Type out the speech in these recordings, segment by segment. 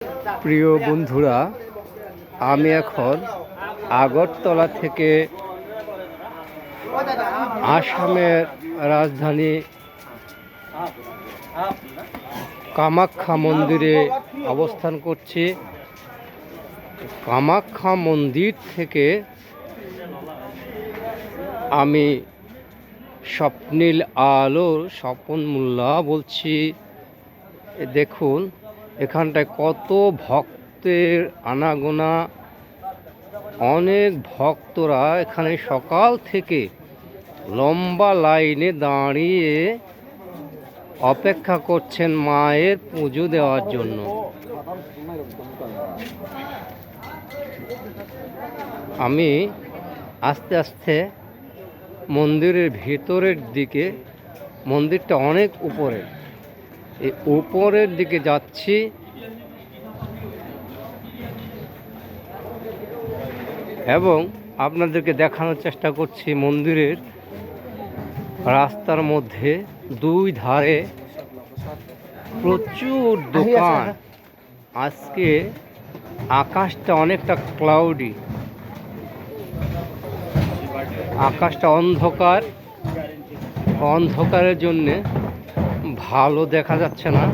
প্রিয় বন্ধুরা, আমি এখন আগরতলা থেকে আসামের রাজধানী কামাখ্যা মন্দিরে অবস্থান করছি। কামাখ্যা মন্দির থেকে আমি স্বপ্নীল আলোর স্বপন মোল্লা বলছি। দেখুন এখানটায় কত ভক্তের আনাগোনা। অনেক ভক্তরা এখানে সকাল থেকে লম্বা লাইনে দাঁড়িয়ে অপেক্ষা করছেন মায়ের পুজো দেওয়ার জন্য। আমি আস্তে আস্তে মন্দিরের ভেতরের দিকে, মন্দিরটা অনেক উপরে, এই উপরের দিকে যাচ্ছি। এবং আপনাদেরকে দেখানোর চেষ্টা করছি মন্দিরের রাস্তার মধ্যে দুই ধারে প্রচুর দোকান। আজকে আকাশটা অনেকটা ক্লাউডি, আকাশটা অন্ধকারের জন্যে ভালো দেখা যাচ্ছে না।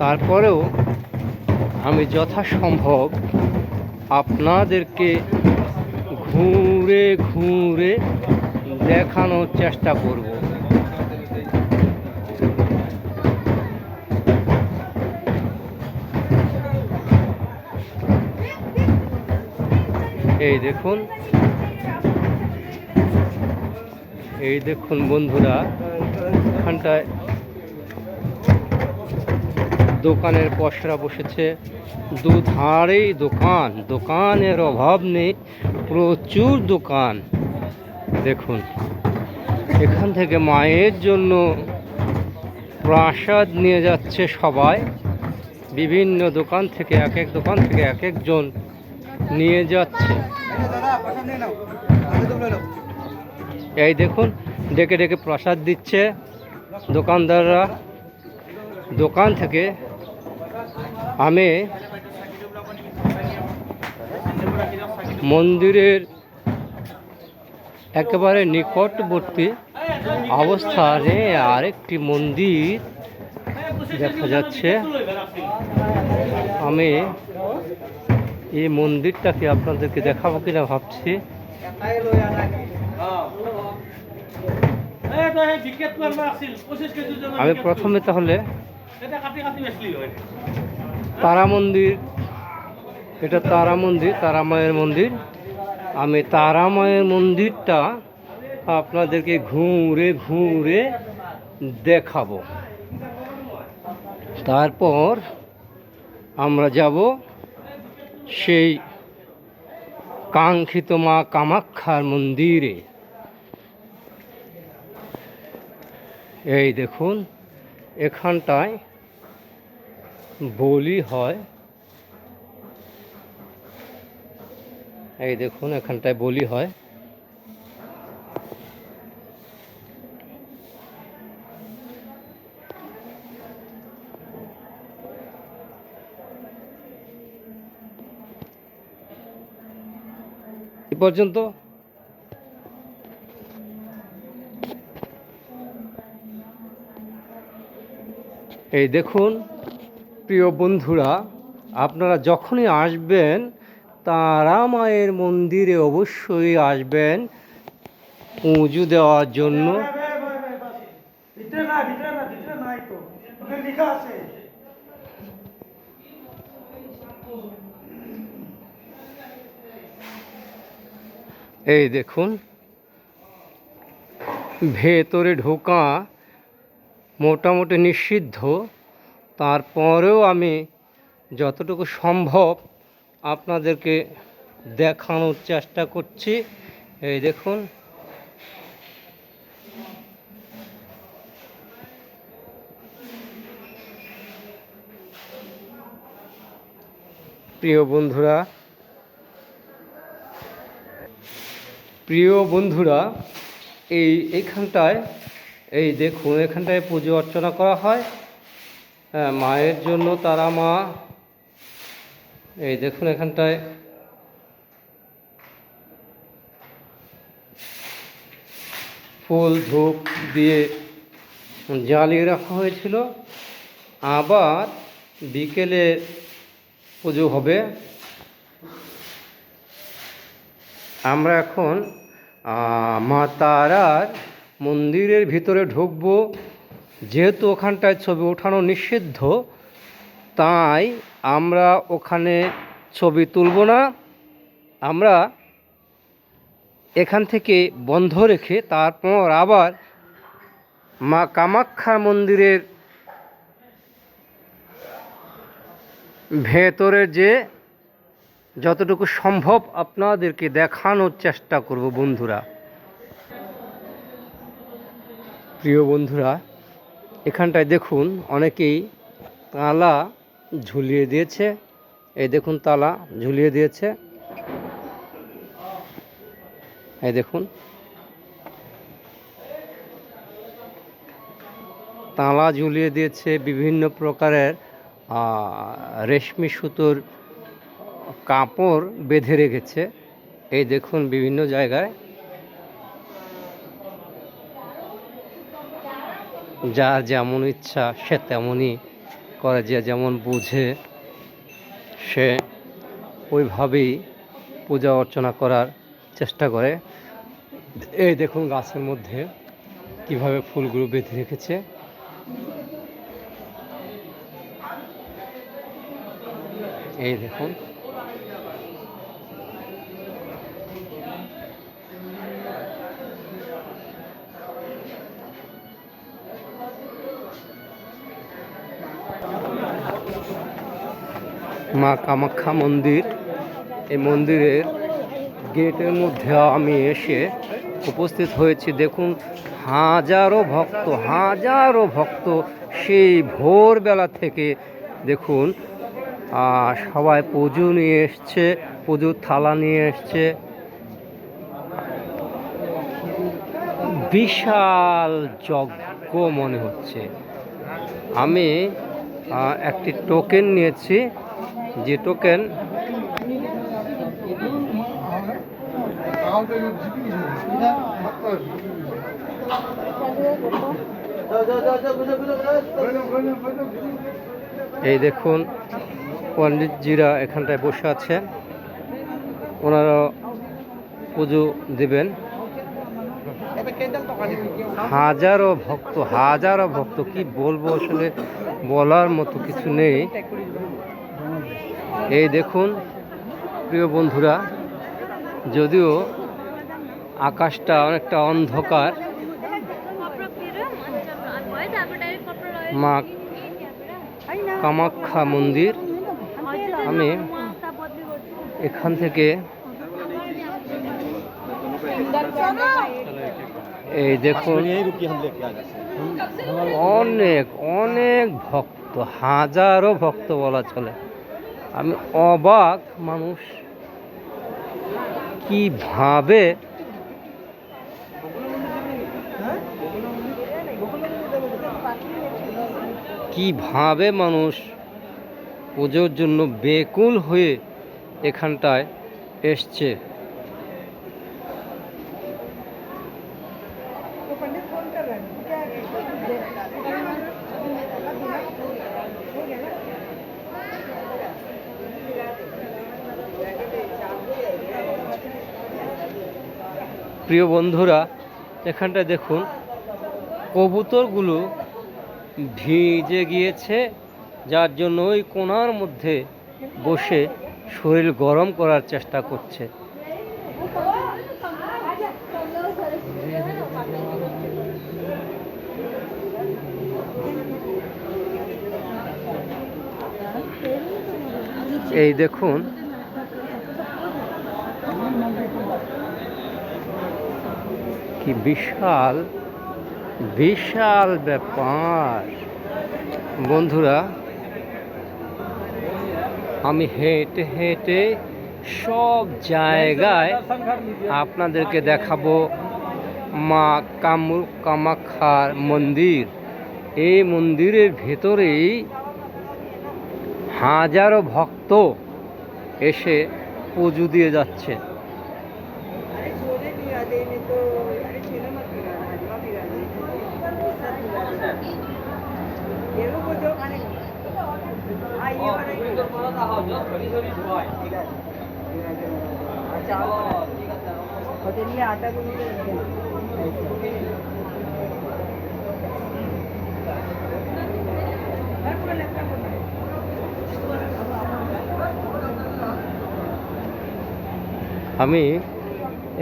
তারপরেও আমি যথাসম্ভব আপনাদেরকে ঘুরে ঘুরে দেখানোর চেষ্টা করব। এই দেখুন বন্ধুরা, এখানটায় দোকানের পসরা বসেছে, দুধারেই দোকান, দোকানের অভাব নেই, প্রচুর দোকান। দেখুন এখান থেকে মায়ের জন্য প্রসাদ নিয়ে যাচ্ছে সবাই। বিভিন্ন দোকান থেকে এক একজন নিয়ে যাচ্ছে। এই দেখুন ডেকে ডেকে প্রসাদ দিচ্ছে দোকানদাররা। দোকান থেকে আমি মন্দিরের একেবারে নিকটবর্তী অবস্থানে আরেকটি মন্দির দেখা যাচ্ছে। আমি এই মন্দিরটাকে আপনাদেরকে দেখাবো কিনা ভাবছি। আমি প্রথমে তাহলে তারা মন্দির, এটা তারা মন্দির, তারা মায়ের মন্দির। আমি তারা মায়ের মন্দিরটা আপনাদেরকে ঘুরে ঘুরে দেখাবো। তারপর আমরা যাব সেই কাঙ্ক্ষিত মা কামাখ্যার মন্দিরে। এই দেখুন এখানটায় বলি হয়, এই দেখুন এখানটায় বলি হয়। এ পর্যন্ত এই দেখুন প্রিয় বন্ধুরা, আপনারা যখনই আসবেন তারা মায়ের মন্দিরে অবশ্যই আসবেন পুজো দেওয়ার জন্য। এই দেখুন ভেতরে ঢোকা মোটামুটি নিষিদ্ধ, তারপরেও আমি যতটুকু সম্ভব আপনাদেরকে দেখানোর চেষ্টা করছি। এই দেখুন প্রিয় বন্ধুরা, এইখানটায় এই দেখুন এখানটায় পুজো অর্চনা করা হয় মায়ের জন্য। তারা মা এই দেখুন এখানটায় ফুল ধূপ দিয়ে জ্বালিয়ে রাখা হয়েছিল। আবার বিকেলে পুজো হবে। আমরা এখন মা তারার মন্দিরের ভিতরে ঢুকবো। যেহেতু ওখানটায় ছবি ওঠানো নিষিদ্ধ, তাই আমরা ওখানে ছবি তুলব না। আমরা এখান থেকে বন্ধ রেখে তারপর আবার মা কামাখ্যা মন্দিরের ভেতরে যে যতটুকু সম্ভব আপনাদেরকে দেখানোর চেষ্টা করব বন্ধুরা। প্রিয় বন্ধুরা, এখানটায় দেখুন অনেকেই তালা ঝুলিয়ে দিয়েছে। এই দেখুন তালা ঝুলিয়ে দিয়েছে। এই দেখুন তালা ঝুলিয়ে দিয়েছে, বিভিন্ন প্রকারের রেশমি সুতোর কাপড় বেঁধে রেখেছে। এই দেখুন বিভিন্ন জায়গায় যার যেমন ইচ্ছা সে তেমনই করে, যে যেমন বুঝে সে ওইভাবেই পূজা অর্চনা করার চেষ্টা করে। এই দেখুন গাছের মধ্যে কিভাবে ফুলগুলো বেঁধে রেখেছে। এই দেখুন মা কামাখ্যা মন্দির। এই মন্দিরের গেটের মধ্যে আমি এসে উপস্থিত হয়েছি। দেখুন হাজারো ভক্ত সেই ভোরবেলা থেকে দেখুন সবাই পুজো নিয়ে এসছে, পুজোর থালা নিয়ে এসছে। বিশাল যজ্ঞ মনে হচ্ছে। আমি একটি টোকেন নিয়েছি, যে টোকেন এই দেখুন পণ্ডিতজিরা এখানটায় বসে আছেন, ওনারা পুজো দেবেন। হাজারো ভক্ত কি বলবো, আসলে বলার মতো কিছু নেই। এই দেখুন প্রিয় বন্ধুরা, যদিও আকাশটা অনেকটা অন্ধকার, মা কামাখ্যা মন্দির। আমি এখান থেকে এই দেখুন অনেক ভক্ত, হাজারো ভক্ত বলা চলে। আমি অবাক, মানুষ কিভাবে মানুষ পুজোর জন্য বেকুল হয়ে এখানটায় এসছে। প্রিয় বন্ধুরা, এখানটায় দেখুন কবুতরগুলো ভিজে গিয়েছে, যার জন্য ওই কোণার মধ্যে বসে শরীর গরম করার চেষ্টা করছে। এই দেখুন কি বিশাল ব্যাপার বন্ধুরা। আমি হেঁটে হেঁটে সব জায়গায় আপনাদেরকে দেখাবো মা কামাখ্যার মন্দির। এই মন্দিরের ভেতরেই হাজারো ভক্ত এসে পুজো দিয়ে যাচ্ছে। अरे छोले भिगा दे नहीं तो अरे छोले मत भिगा राजमा भिगा दे सब भिगा दे ये लोग को जो खाने हाँ ये वाला ही चावल होटल में आटा को भी আমি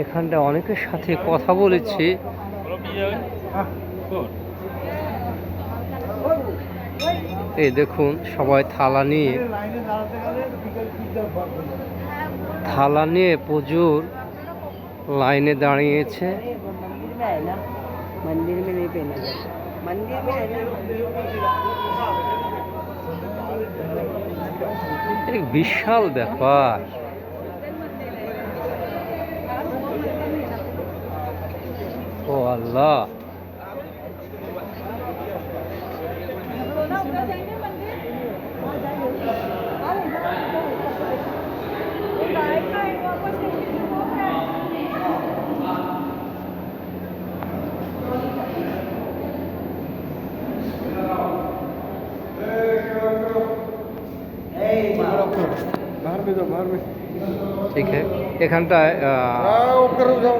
এখানটা অনেকের সাথে কথা বলেছি। এই দেখুন সবাই থালা নিয়ে পুজোর লাইনে দাঁড়িয়েছে। मंदिर में नहीं पहना जाता मंदिर में है এক বিশাল ব্যাপার। ও আল্লাহ, बाहर में जाओ बाहर में ঠিক है এখানটায় ऊपर जाओ